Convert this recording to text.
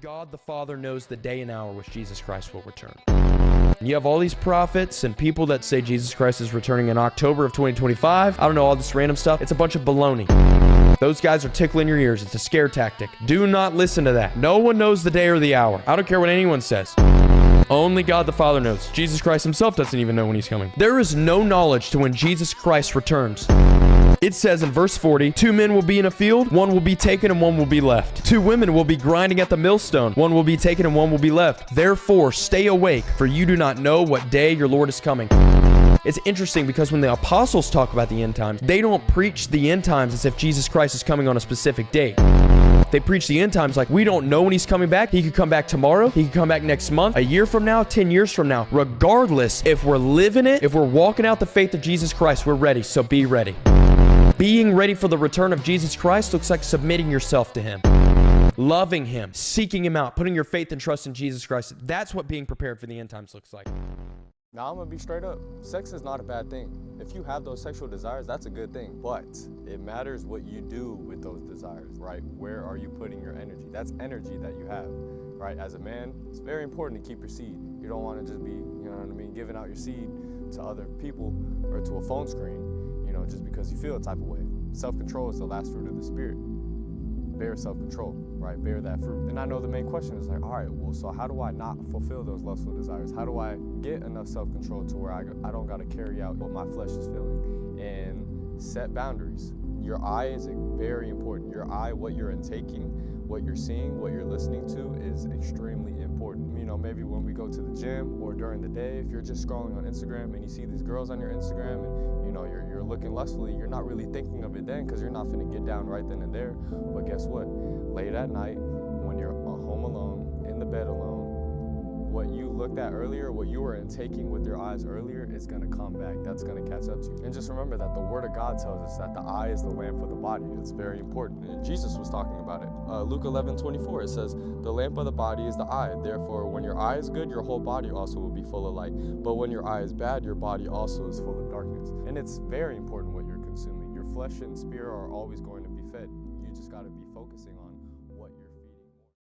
God the Father knows the day and hour which Jesus Christ will return. You have all these prophets and people that say Jesus Christ is returning in October of 2025. I don't know, all this random stuff. It's a bunch of baloney. Those guys are tickling your ears. It's a scare tactic. Do not listen to that. No one knows the day or the hour. I don't care what anyone says. Only God the Father knows. Jesus Christ himself doesn't even know when he's coming. There is no knowledge to when Jesus Christ returns. It says in verse 40, 2 men will be in a field, one will be taken and one will be left. 2 women will be grinding at the millstone, one will be taken and one will be left. Therefore, stay awake, for you do not know what day your Lord is coming. It's interesting because when the apostles talk about the end times, they don't preach the end times as if Jesus Christ is coming on a specific date. They preach the end times like, we don't know when he's coming back. He could come back tomorrow. He could come back next month, a year from now, 10 years from now. Regardless, if we're living it, if we're walking out the faith of Jesus Christ, we're ready. So be ready. Being ready for the return of Jesus Christ looks like submitting yourself to him, loving him, seeking him out, putting your faith and trust in Jesus Christ. That's what being prepared for the end times looks like. Now, I'm going to be straight up. Sex is not a bad thing. If you have those sexual desires, that's a good thing. But it matters what you do with those desires, right? Where are you putting your energy? That's energy that you have, right? As a man, it's very important to keep your seed. You don't want to just be, you know what I mean, giving out your seed to other people or to a phone screen, you know, just because you feel a type of way. Self-control is the last fruit of the Spirit. Bear self-control, right? Bear that fruit. And I know the main question is like, all right, well, so how do I not fulfill those lustful desires? How do I get enough self-control to where I don't got to carry out what my flesh is feeling? And set boundaries. Your eye is very important. Your eye, what you're intaking, what you're seeing, what you're listening to is extremely important. You know, maybe when we go to the gym or during the day, if you're just scrolling on Instagram and you see these girls on your Instagram and, you know, you're looking lustfully, you're not really thinking of it then because you're not finna get down right then and there. But guess what? Late at night, when you're home alone, in the bed alone, what you looked at earlier, what you were intaking with your eyes earlier is gonna come back. That's gonna catch up to you. And just remember that the Word of God tells us that the eye is the lamp of the body. It's very important. And Jesus was talking about it. Luke 11:24, it says, the lamp of the body is the eye. Therefore, when your eye is good, your whole body also will be full of light. But when your eye is bad, your body also is full of darkness. And it's very important what you're consuming. Your flesh and spirit are always going to be fed. You just gotta be focusing on